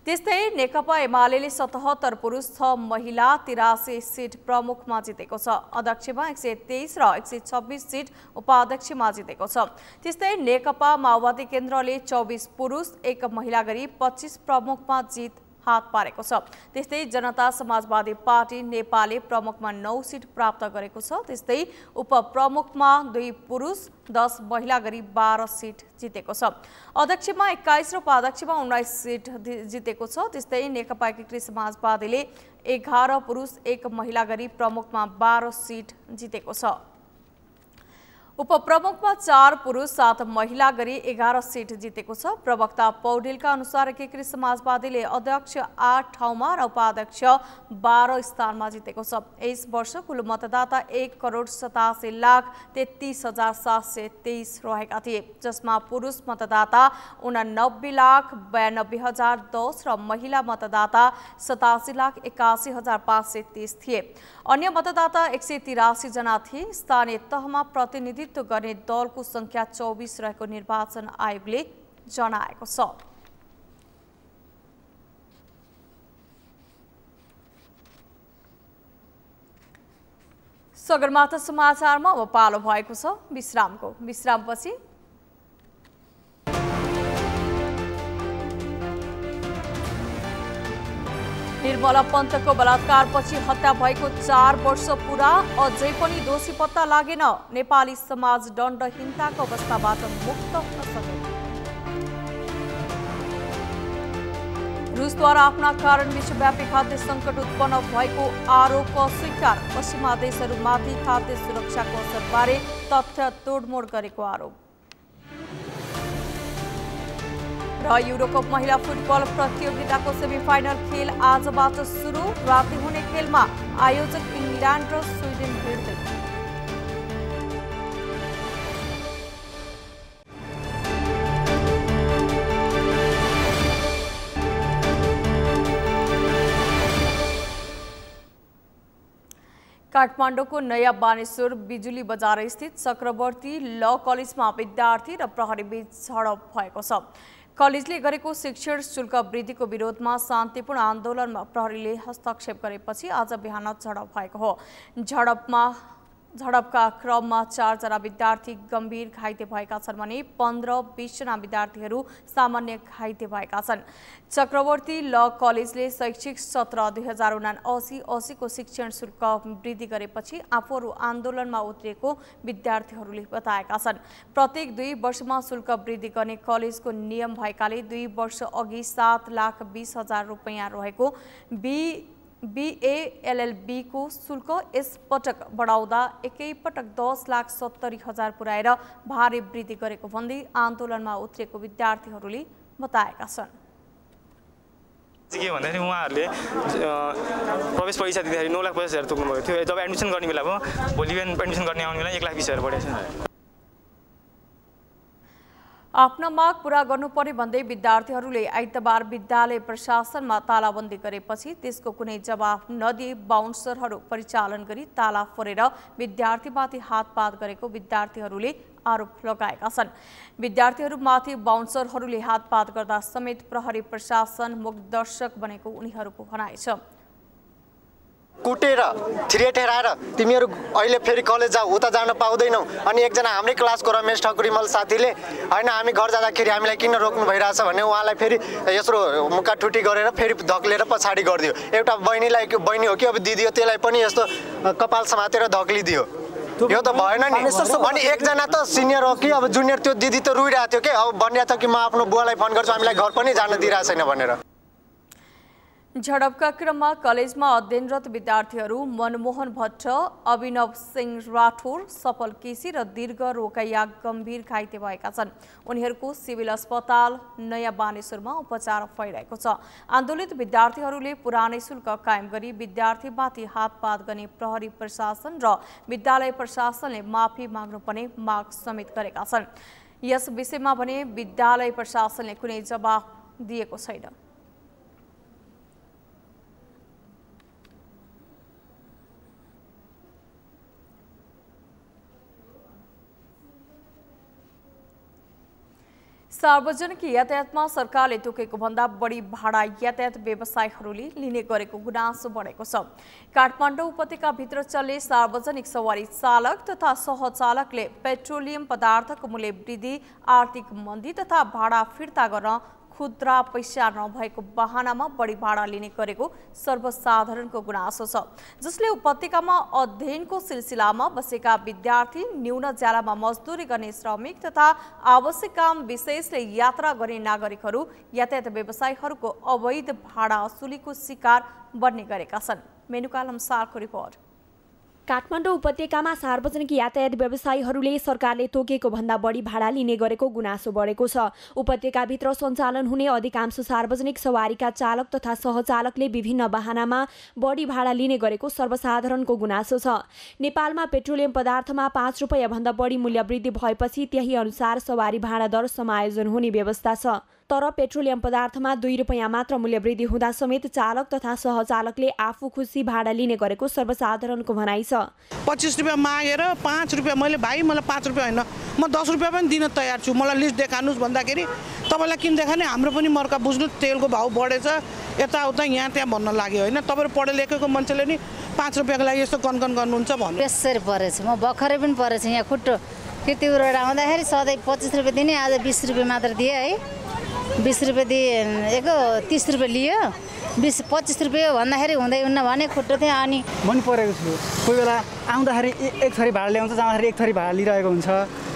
त्यस्तै नेकपा एमाले 77 पुरुष 6 महिला 83 सिट प्रमुखमा जितेको छ। अध्यक्षमा 123 र 126 सिट उपाध्यक्षमा जितेको छ। त्यस्तै नेकपा माओवादी केन्द्रले 24 पुरुष 1 महिला गरी 25 प्रमुखमा जित हात पारेको छ। त्यस्तै जनता समाजवादी पार्टी नेपालले प्रमुखमा 9 सिट प्राप्त गरेको छ। त्यस्तै उपप्रमुखमा 2 पुरुष 10 महिला गरी 12 सिट जितेको छ। अध्यक्षमा 21 र उपाध्यक्षमा 19 सिट जितेको छ। त्यस्तै नेकपा एकीकृत समाजवादीले 11 पुरुष 1 महिला गरी प्रमुखमा 12 सिट जितेको छ। उपप्रमुखमा 4 पुरुष 7 महिला गरी 11 सिट जितेको छ। प्रवक्ता पौडेलका अनुसार एकीकृत समाजवादीले अध्यक्ष 8 ठाउँमा र उपाध्यक्ष 12 स्थानमा जितेको छ। यस वर्ष कुल मतदाता 1,87,33,723 रहेका थिए, जसमा पुरुष मतदाता 89,92,010 र महिला मतदाता 87,81,530 थिए। अन्य मतदाता 183 जना थिए। स्थानीय तहमा प्रतिनिधित्व गर्ने दलको संख्या 24 रहेको निर्वाचन आयोगले जनाएको छ। सगरमाथा समाचारमा अब पालो भएको छ विश्रामको। विश्रामपछि निर्मला पन्तको बलात्कारपछि हत्या भएको 4 वर्ष पुरा, अझै पनि दोषी पत्ता लागेन। नेपाली समाज दण्डहीनताको अवस्थाबाट मुक्त हुन सकेन। रुसद्वारा आफ्ना कारण विश्वव्यापी खाद्य सङ्कट उत्पन्न भएको आरोप अस्वीकार। पश्चिमा देशहरूमाथि खाद्य सुरक्षाको असरबारे तथ्य तोडमोड गरेको आरोप। र युरोकप महिला फुटबल प्रतियोगिताको सेमिफाइनल खेल आजबाट सुरु। राति हुने खेलमा आयोजक इङ्ग्ल्यान्ड र स्विडेन भिड्दै। काठमाडौँको नयाँ बानेश्वर बिजुली बजार स्थित चक्रवर्ती ल कलेजमा विद्यार्थी र प्रहरी बीच झडप भएको छ। कलेजले गरेको शिक्षण शुल्क वृद्धिको विरोधमा शान्तिपूर्ण आन्दोलनमा प्रहरीले हस्तक्षेप गरेपछि आज बिहान झडप भएको हो। झडपका क्रममा 4 जना विद्यार्थी गम्भीर घाइते भएका छन् भने 15-20 जना विद्यार्थीहरू सामान्य घाइते भएका छन्। चक्रवर्ती ल कलेजले शैक्षिक सत्र 2079-80 को शिक्षण शुल्क वृद्धि गरेपछि आफूहरू आन्दोलनमा उत्रिएको विद्यार्थीहरूले बताएका छन्। प्रत्येक 2 वर्षमा शुल्क वृद्धि गर्ने कलेजको नियम भएकाले 2 वर्ष अघि 7,20,000 रुपैयाँ रहेको BA-LLB को शुल्क यसपटक बढाउँदा एकैपटक 10,70,000 पुर्याएर भारी वृद्धि गरेको भन्दै आन्दोलनमा उत्रिएको विद्यार्थीहरूले बताएका छन्। के भन्दाखेरि उहाँहरूले प्रवेश परीक्षा दिँदाखेरि 9,50,000 तोक्नुभएको थियो। जब एडमिसन गर्ने बेला भयो, भोलि बिहान एडमिसन गर्ने आउने बेला 1,20,000 बढेको छ। आफ्ना माग पूरा गर्नुपर्ने भन्दै विद्यार्थीहरूले आइतबार विद्यालय प्रशासनमा तालाबन्दी गरेपछि त्यसको कुनै जवाफ नदिई बाउन्सरहरू परिचालन गरी ताला फोरेर विद्यार्थीमाथि हातपात गरेको विद्यार्थीहरूले आरोप लगाएका छन्। विद्यार्थीहरूमाथि बाउन्सरहरूले हातपात गर्दा समेत प्रहरी प्रशासन मुखदर्शक बनेको उनीहरूको भनाइ छ। कुटेर छिरे ठेराएर तिमीहरू अहिले फेरि कलेज जाऊ, उता जान पाउँदैनौ। अनि एकजना हाम्रै क्लासको रमेश ठकुरीमल साथीले हैन हामी घर जाँदाखेरि हामीलाई किन रोक्नु भइरहेछ भन्ने उहाँलाई फेरि यसरो मुक्का ठुटी गरेर फेरि धक्लेर पछाडि गरिदियो। एउटा बहिनी हो कि अब दिदी हो, त्यसलाई पनि यस्तो कपाल समातेर धक्लिदियो। यो त भएन नि। अनि एकजना त सिनियर हो कि अब जुनियर, त्यो दिदी त रुइरहेको थियो कि अब भनिरहेको थियो कि म आफ्नो बुवालाई फोन गर्छु, हामीलाई घर पनि जान दिइरहेको छैन भनेर। झडपका क्रममा कलेजमा अध्ययनरत विद्यार्थीहरू मनमोहन भट्ट, अभिनव सिंह राठौर, सफल केसी र दीर्घ रोकैया गम्भीर घाइते भएका छन्। उनीहरूको सिभिल अस्पताल नयाँ बानेश्वरमा उपचार भइरहेको छ। आन्दोलित विद्यार्थीहरूले पुरानै शुल्क कायम गरी विद्यार्थीमाथि हातपात गर्ने प्रहरी प्रशासन र विद्यालय प्रशासनले माफी माग्नुपर्ने माग समेत गरेका छन्। यस विषयमा भने विद्यालय प्रशासनले कुनै जवाफ दिएको छैन। सार्वजनिक यातायातमा सरकारले तोकेको भन्दा बढी भाडा यातायात व्यवसायीहरूले लिने गरेको गुनासो बढेको छ। काठमाडौँ उपत्यकाभित्र चल्ने सार्वजनिक सवारी चालक तथा सहचालकले पेट्रोलियम पदार्थको मूल्य वृद्धि, आर्थिक मन्दी तथा भाडा फिर्ता गर्न खुद्रा पैसा नभएको बहानामा बढी भाडा लिने गरेको सर्वसाधारणको गुनासो छ, जसले उपत्यकामा अध्ययनको सिलसिलामा बसेका विद्यार्थी, न्यून ज्यालामा मजदुरी गर्ने श्रमिक तथा आवश्यक काम विशेषले यात्रा गर्ने नागरिकहरू, यातायात व्यवसायीहरूको अवैध भाडा असुलीको शिकार बन्ने गरेका छन्। मेनुका अनुसारको रिपोर्ट। काठमाडौँ उपत्यकामा सार्वजनिक यातायात व्यवसायीहरूले सरकारले तोकेको भन्दा बढी भाडा लिने गरेको गुनासो बढेको छ। उपत्यकाभित्र सञ्चालन हुने अधिकांश सार्वजनिक सवारीका चालक तथा सहचालकले विभिन्न वाहनामा बढी भाडा लिने गरेको सर्वसाधारणको गुनासो छ। नेपालमा पेट्रोलियम पदार्थमा 5 रुपैयाँ भन्दा बढी मूल्य वृद्धि भएपछि त्यही अनुसार सवारी भाडा दर समायोजन हुने व्यवस्था छ। तर पेट्रोलियम पदार्थमा 2 रुपैयाँ मात्र मूल्य वृद्धि हुँदा समेत चालक तथा सहचालकले आफू खुसी भाडा लिने गरेको सर्वसाधारणको भनाइ छ। 25 रुपैयाँ मागेर 5 रुपैयाँ मैले भाइ मलाई 5 रुपैयाँ होइन म 10 रुपैयाँ पनि दिन तयार छु, मलाई लिस्ट देखाउनुहोस् भन्दाखेरि तपाईँलाई किन देखाने, हाम्रो पनि मर्का बुझ्नु, तेलको भाउ बढेछ यताउता यहाँ त्यहाँ भन्न लाग्यो होइन। तपाईँहरू पढे लेखेको मान्छेले नि 5 रुपैयाँको लागि यस्तो कनकन गर्नुहुन्छ भन्नु। बेसरी परेछ, म भर्खरै पनि परेछ यहाँ खुट्टो किर्तिपुरबाट आउँदाखेरि सधैँ 25 रुपैयाँ दिने, आज 20 रुपैयाँ मात्र दिएँ है। 20 रुपैयाँ दिए एको 30 रुपैयाँ लियो, 25 रुपैयाँ भन्दाखेरि हुँदै हुन्न भने खुट्टो थियो। अनि मन परेको छु, कोही बेला आउँदाखेरि एक थरी भाडा ल्याउँछ, जाँदाखेरि एक थरी भाडा लिइरहेको हुन्छ,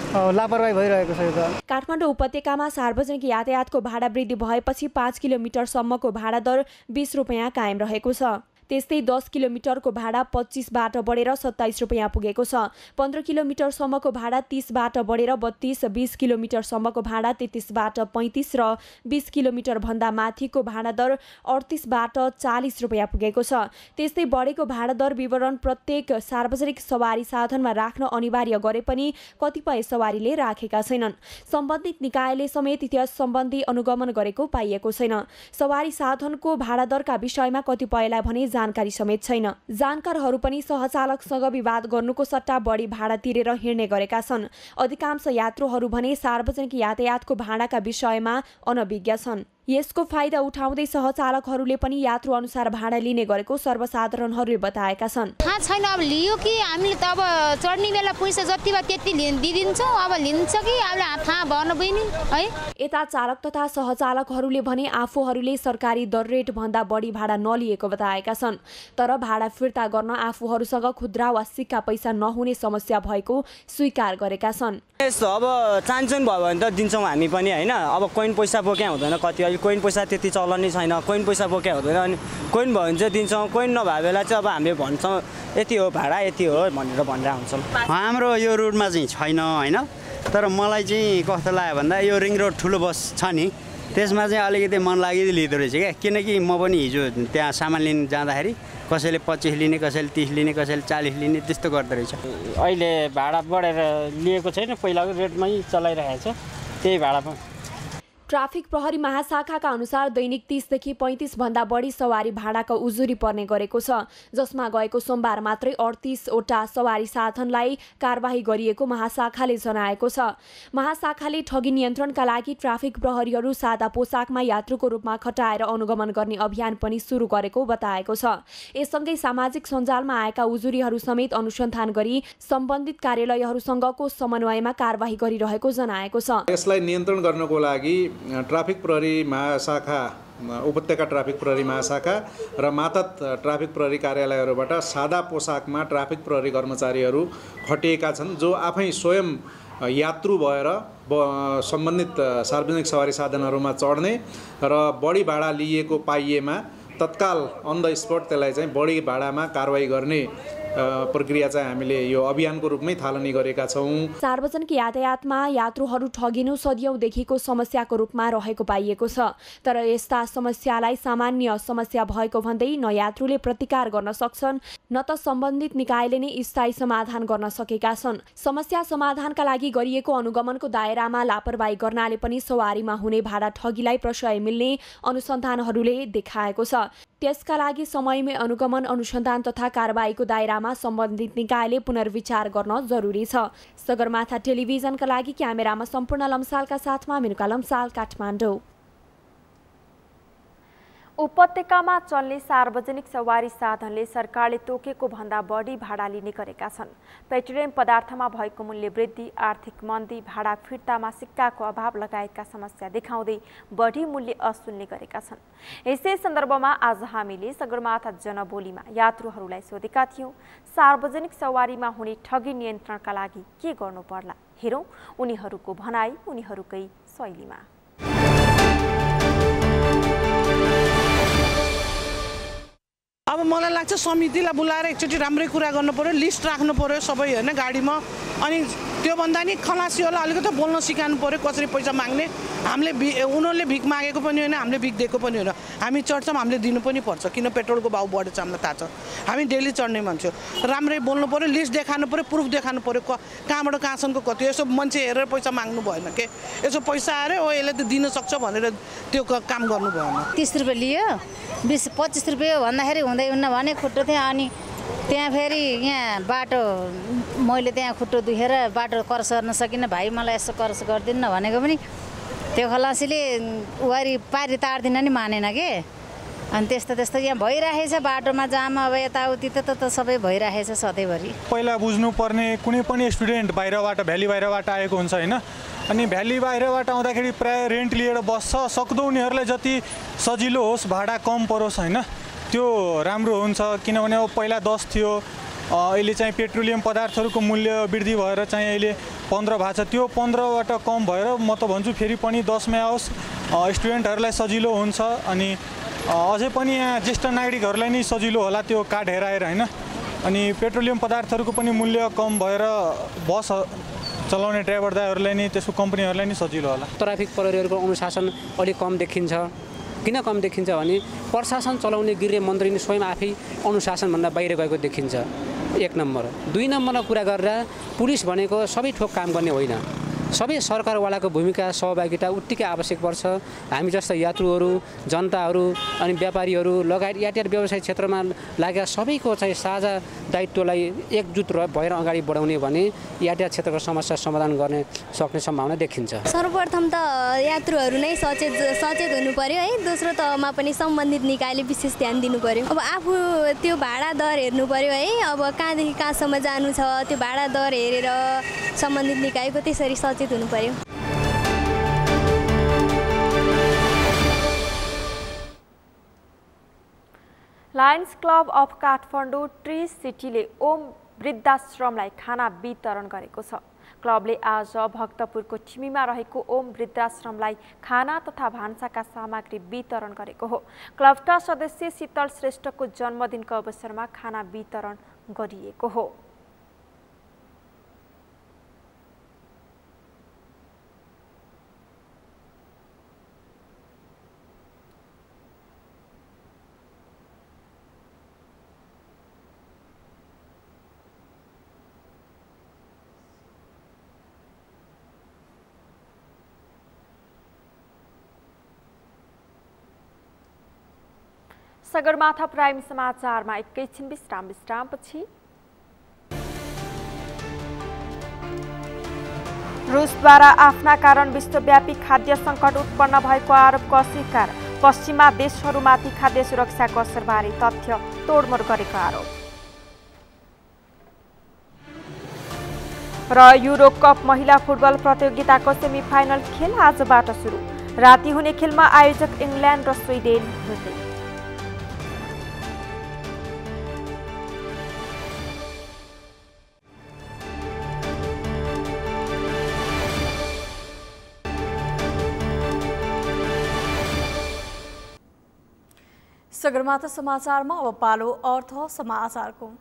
लापरवाही भइरहेको छ। यो त काठमाडौँ उपत्यकामा सार्वजनिक यातायातको भाडा वृद्धि भएपछि 5 किलोमिटरसम्मको भाडा दर 20 रुपैयाँ कायम रहेको छ। त्यस्तै 10 किलोमिटरको भाडा 25बाट बढेर 27 रुपैयाँ पुगेको छ। 15 किलोमिटरसम्मको भाडा 30बाट बढेर 32, 20 किलोमिटरसम्मको भाडा 33बाट 35 र 20 किलोमिटर भन्दा माथिको भाडा दर 38बाट 40 रुपैयाँ पुगेको छ। त्यस्तै बढेको भाडा दर विवरण प्रत्येक सार्वजनिक सवारी साधनमा राख्न अनिवार्य गरे पनि कतिपय सवारीले राखेका छैनन्। सम्बन्धित निकायले समेत त्यस सम्बन्धी अनुगमन गरेको पाइएको छैन। सवारी साधनको भाडा दरका विषयमा कतिपयलाई भने जानकारी समेत छैन। जानकारहरू पनि सहचालकसँग विवाद गर्नुको सट्टा बढी भाडा तिरेर हिँड्ने गरेका छन्। अधिकांश यात्रुहरू भने सार्वजनिक यातायातको भाडाका विषयमा अनभिज्ञ छन्। यसको फाइदा उठाउँदै सहचालकहरूले पनि यात्रु अनुसार भाडा लिने गरेको सर्वसाधारणहरूले बताएका छन्। थाहा छैन अब लियो कि हामीले त अब चढ्ने बेला पैसा जति भयो त्यति दिदिन्छौँ, अब लिन्छ कि अब थाहा भएन बहिनी है। यता चालक तथा सहचालकहरूले भने आफूहरूले सरकारी दर रेट भन्दा बढी भाडा नलिएको बताएका छन्। तर भाडा फिर्ता गर्न आफूहरूसँग खुद्रा वा सिक्का पैसा नहुने समस्या भएको स्वीकार गरेका छन्। अब चान्चुन भयो भने त दिन्छौँ हामी पनि होइन। अब कोइन पैसा बोक्या हुँदैन, कति कोइन पैसा त्यति चलनै छैन, कोइन पैसा बोक्या हुँदैन। अनि कोइन भयो भने चाहिँ दिन्छौँ, कोइन नभए बेला चाहिँ अब हामीले भन्छौँ यति हो भाडा यति हो भनेर भनेर हुन्छौँ। हाम्रो यो रोडमा चाहिँ छैन होइन, तर मलाई चाहिँ कस्तो लाग्यो भन्दा यो रिङ रोड ठुलो बस छ नि त्यसमा चाहिँ अलिकति मन लागि लिँदो रहेछ क्या। किनकि म पनि हिजो त्यहाँ सामान लिन जाँदाखेरि कसैले 25 लिने, कसैले 30 लिने, कसैले 40 लिने त्यस्तो गर्दो रहेछ। अहिले भाडा बढेर लिएको छैन, पहिलाको रेटमै चलाइरहेको छ त्यही भाडामा। ट्राफिक प्रहरी महाशाखाका अनुसार दैनिक 30 देखि 35 भन्दा बढी सवारी भाडाको उजुरी पर्ने गरेको छ, जसमा गएको सोमबार मात्रै 38 वटा सवारी साधनलाई कारबाही गरिएको महाशाखाले जनाएको छ। महाशाखाले ठगी नियन्त्रणका लागि ट्राफिक प्रहरीहरू सादा पोसाकमा यात्रुको रूपमा खटाएर अनुगमन गर्ने अभियान पनि सुरु गरेको बताएको छ। यससँगै सामाजिक सञ्जालमा आएका उजुरीहरू समेत अनुसन्धान गरी सम्बन्धित कार्यालयहरूसँगको समन्वयमा कारबाही गरिरहेको जनाएको छ। यसलाई नियन्त्रण गर्नको लागि ट्राफिक प्रहरी महाशाखा, उपत्यका ट्राफिक प्रहरी महाशाखा र मातहत ट्राफिक प्रहरी कार्यालयहरूबाट सादा पोसाकमा ट्राफिक प्रहरी कर्मचारीहरू खटिएका छन्, जो आफै स्वयं यात्रु भएर सम्बन्धित सार्वजनिक सवारी साधनहरूमा चढ्ने र बढी भाडा लिएको पाइएमा तत्काल अन द स्पट त्यसलाई चाहिँ बढी भाडामा कारबाही गर्ने प्रक्रिया चाहिँ हामीले यो अभियानको रूपमै थालनी गरेका छौँ। सार्वजनिक यातायातमा यात्रुहरू ठगिनु सदियौँदेखिको समस्याको रूपमा रहेको पाइएको छ। तर यस्ता समस्यालाई सामान्य समस्या भएको भन्दै न यात्रुले प्रतिकार गर्न सक्छन् न त सम्बन्धित निकायले नै स्थायी समाधान गर्न सकेका छन्। समस्या समाधानका लागि गरिएको अनुगमनको दायरामा लापरवाही गर्नाले पनि सवारीमा हुने भाडा ठगीलाई प्रशय मिल्ने अनुसन्धानहरूले देखाएको छ। त्यसका लागि समयमै अनुगमन, अनुसन्धान तथा कारबाहीको दायरामा सम्बन्धित निकायले पुनर्विचार गर्न जरुरी छ। सगरमाथा टेलिभिजनका लागि क्यामेरामा सम्पूर्ण लम्सालका साथमा मेनुका लम्साल, काठमाडौँ। उपत्यकामा चल्ने सार्वजनिक सवारी साधनले सरकारले तोकेको भन्दा बढी भाडा लिने गरेका छन्। पेट्रोलियम पदार्थमा भएको मूल्य वृद्धि, आर्थिक मन्दी, भाडा फिर्तामा सिक्काको अभाव लगायतका समस्या देखाउँदै बढी मूल्य असुल्ने गरेका छन्। यसै सन्दर्भमा आज हामीले सगरमाथा जनबोलीमा यात्रुहरूलाई सोधेका थियौँ, सार्वजनिक सवारीमा हुने ठगी नियन्त्रणका लागि के गर्नु पर्ला? हेरौँ उनीहरूको भनाई उनीहरूकै शैलीमा। अब अब मलाई लाग्छ समितिलाई बोलाएर एकचोटि राम्रै कुरा गर्नु पर्यो, लिस्ट राख्नु पर्यो सबै होइन गाडीमा। अनि त्योभन्दा नि खलासीहरूलाई अलिकति बोल्न सिकाउनु पर्यो कसरी पैसा माग्ने। हामीले उनीहरूले भिख मागेको पनि होइन, हामीले भिख दिएको पनि होइन। हामी चढ्छौँ, हामीले दिनु पनि पर्छ, किन पेट्रोलको भाउ बढेछ हामीलाई थाहा छ। हामी डेली चढ्ने मान्छे, राम्रै बोल्नु पर्यो, लिस्ट देखाउनु पर्यो, प्रुफ देखाउनु पर्यो कहाँबाट कहाँसम्मको कति। यसो मान्छे हेरेर पैसा माग्नु भएन के, यसो पैसा आयो ओ यसले त दिन सक्छ भनेर त्यो काम गर्नु भएन। 30 रुपियाँ लियो, 20-25 रुपियाँ भन्दाखेरि हुँदै हुन्न भने खुट्टो थियो। अनि त्यहाँ फेरि यहाँ बाटो मैले त्यहाँ खुट्टो दुखेर बाटो क्रस गर्न सकिनँ, भाइ मलाई यसो क्रस गरिदिनु भनेको पनि त्यो खलासीले वारी पारी तार्दिन नि मानेन के। अनि त्यस्तो यहाँ भइरहेछ बाटोमा जाम, अब यताउति त सबै भइरहेछ सधैँभरि। पहिला बुझ्नुपर्ने कुनै पनि स्टुडेन्ट बाहिरबाट भ्याली बाहिरबाट आएको हुन्छ होइन, अनि भ्याली बाहिरबाट आउँदाखेरि प्रायः रेन्ट लिएर बस्छ। सक्दो उनीहरूलाई जति सजिलो होस्, भाडा कम परोस् होइन, त्यो राम्रो हुन्छ। किनभने अब पहिला 10 थियो, अहिले चाहिँ पेट्रोलियम पदार्थहरूको मूल्य वृद्धि भएर चाहिँ अहिले 15 भएको छ। त्यो 15बाट कम भएर म त भन्छु फेरि पनि 10मै आओस्, स्टुडेन्टहरूलाई सजिलो हुन्छ। अनि अझै पनि यहाँ ज्येष्ठ नागरिकहरूलाई नै सजिलो होला त्यो कार्ड हेराएर होइन। अनि पेट्रोलियम पदार्थहरूको पनि मूल्य कम भएर बस चलाउने ड्राइभर दाइहरूलाई नै त्यसको कम्पनीहरूलाई नै सजिलो होला। ट्राफिक प्रहरीहरूको अनुशासन अलिक कम देखिन्छ। किन कम देखिन्छ भने प्रशासन चलाउने गृह मन्त्री नै स्वयं आफै अनुशासनभन्दा बाहिर गएको देखिन्छ, 1 नम्बर। 2 नम्बरमा कुरा गरेर पुलिस भनेको सबै ठोक काम गर्ने होइन, सबै सरकारवालाको भूमिका सहभागिता उत्तिकै आवश्यक पर्छ। हामी जस्ता यात्रुहरू, जनताहरू अनि व्यापारीहरू लगायत यातायात व्यवसाय क्षेत्रमा लागेका सबैको चाहिँ साझा दायित्वलाई एकजुट भएर अगाडि बढाउने भने यातायात क्षेत्रको समस्या समाधान गर्ने सक्ने सम्भावना देखिन्छ। सर्वप्रथम त यात्रुहरू नै सचेत हुनु पर्यो है। दोस्रो तहमा पनि सम्बन्धित निकायले विशेष ध्यान दिनु पर्यो। अब आफू त्यो भाडा दर हेर्नु पर्यो है। अब कहाँदेखि कहाँसम्म जानु छ त्यो भाडा दर हेरेर सम्बन्धित निकायको त्यसरी सचेत हुनु पर्यो। Lions Club of Kathmandu tree सिटीले ओम वृद्धाश्रमलाई खाना वितरण गरेको छ। क्लबले आज भक्तपुरको ठिमीमा रहेको ओम वृद्धाश्रमलाई खाना तथा भान्साका सामग्री वितरण गरेको हो। क्लबका सदस्य शीतल श्रेष्ठको जन्मदिनको अवसरमा खाना वितरण गरिएको हो। सगरमाथा प्राइम समाचारमा एकैछिन विश्रामपछि रुसद्वारा आफ्ना कारण विश्वव्यापी खाद्य सङ्कट उत्पन्न भएको आरोपको अस्वीकार। पश्चिमा देशहरूमाथि खाद्य सुरक्षाको असरबारे तथ्य तोडमोड गरेको आरोप। र युरो कप महिला फुटबल प्रतियोगिताको सेमिफाइनल खेल आजबाट सुरु। राति हुने खेलमा आयोजक इङ्ल्यान्ड र स्विडेन हुँदै। सगरमाथा समाचारमा अब पालो अर्थ समाचारको।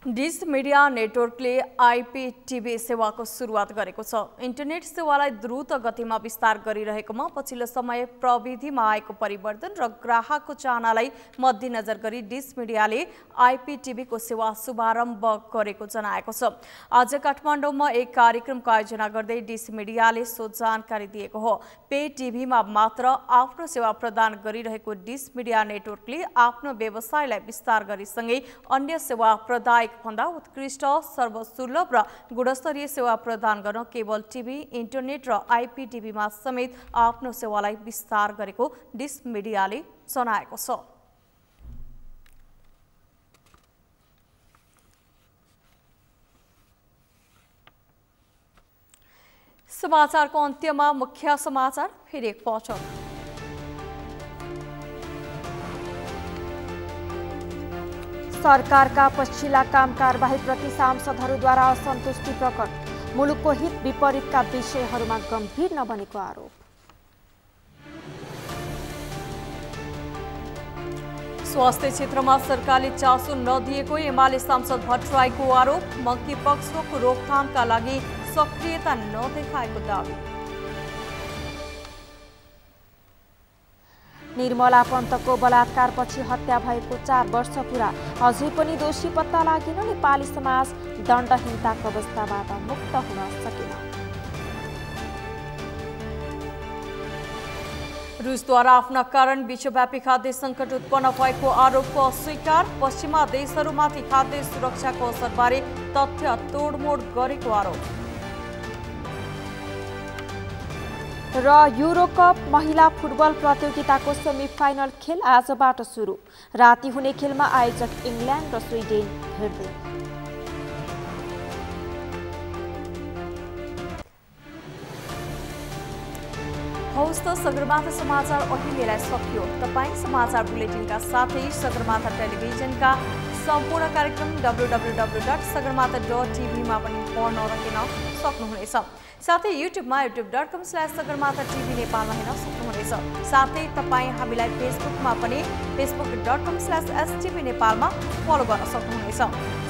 डिस मिडिया नेटवर्कले आइपीटीभी सेवाको सुरुवात गरेको छ। इन्टरनेट सेवालाई द्रुत गतिमा विस्तार गरिरहेकोमा पछिल्लो समय प्रविधिमा आएको परिवर्तन र ग्राहकको चाहनालाई मध्यनजर गरी डिस मिडियाले आइपीटीभीको सेवा शुभारम्भ गरेको जनाएको छ। आज काठमाडौँमा एक कार्यक्रमको आयोजना गर्दै डिस मिडियाले सो जानकारी दिएको हो। पे टिभीमा मात्र आफ्नो सेवा प्रदान गरिरहेको डिस मिडिया नेटवर्कले आफ्नो व्यवसायलाई विस्तार गरेसँगै अन्य सेवा प्रदायक भन्दा उत्कृष्ट सर्वसुलभ र गुणस्तरीय सेवा प्रदान गर्न केबल टिभी, इन्टरनेट र आइपीटीभीमा समेत आफ्नो सेवालाई विस्तार गरेको डिस मिडियाले जनाएको छ। समाचारको अन्त्यमा मुख्य समाचार फेरि एकपटक। सरकारका पछिल्ला काम कारबाहीप्रति सांसदहरूद्वारा असन्तुष्टि प्रकट। मुलुकको हित विपरीतका विषयहरूमा गम्भीर नबनेको आरोप। स्वास्थ्य क्षेत्रमा सरकारले चासो नदिएको एमाले सांसद भट्टराईको आरोप। मङ्कीपक्सको रोकथामका लागि सक्रियता नदेखाएको दावी। निर्मला पन्तको बलात्कारपछि हत्या भएको 4 वर्ष पुरा, अझै पनि दोषी पत्ता लागेन। नेपाली समाज दण्डहीनताको अवस्थाबाट मुक्त हुन सकेन। रुसद्वारा आफ्ना कारण विश्वव्यापी खाद्य सङ्कट उत्पन्न भएको आरोपको अस्वीकार। पश्चिमा देशहरूमाथि खाद्य सुरक्षाको असरबारे तथ्य तोडमोड गरेको आरोप। र युरोकप महिला फुटबल प्रतियोगिताको सेमिफाइनल खेल आजबाट सुरु। राति हुने खेलमा आयोजक इङ्ल्यान्ड र स्विडेन भिड्दै। हौस् त सगरमाथा समाचार अहिलेलाई सकियो। तपाईँ समाचार बुलेटिनका साथै सगरमाथा टेलिभिजनका सम्पूर्ण कार्यक्रम www.sagarmatha.tv मा पनि पढ्न र हेर्न सक्नुहुनेछ। साथै युट्युबमा youtube.com/sagarmatha TV नेपालमा हेर्न सक्नुहुनेछ। साथै तपाईँ हामीलाई फेसबुकमा पनि facebook.com/stv नेपालमा फलो गर्न सक्नुहुनेछ।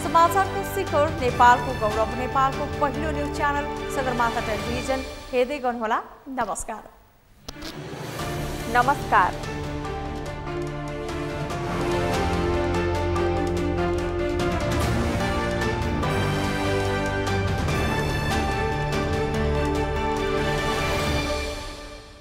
समाचारको शिखर नेपालको गौरव, नेपालको पहिलो न्युज च्यानल सगरमाथा टेलिभिजन हेर्दै गर्नुहोला। नमस्कार।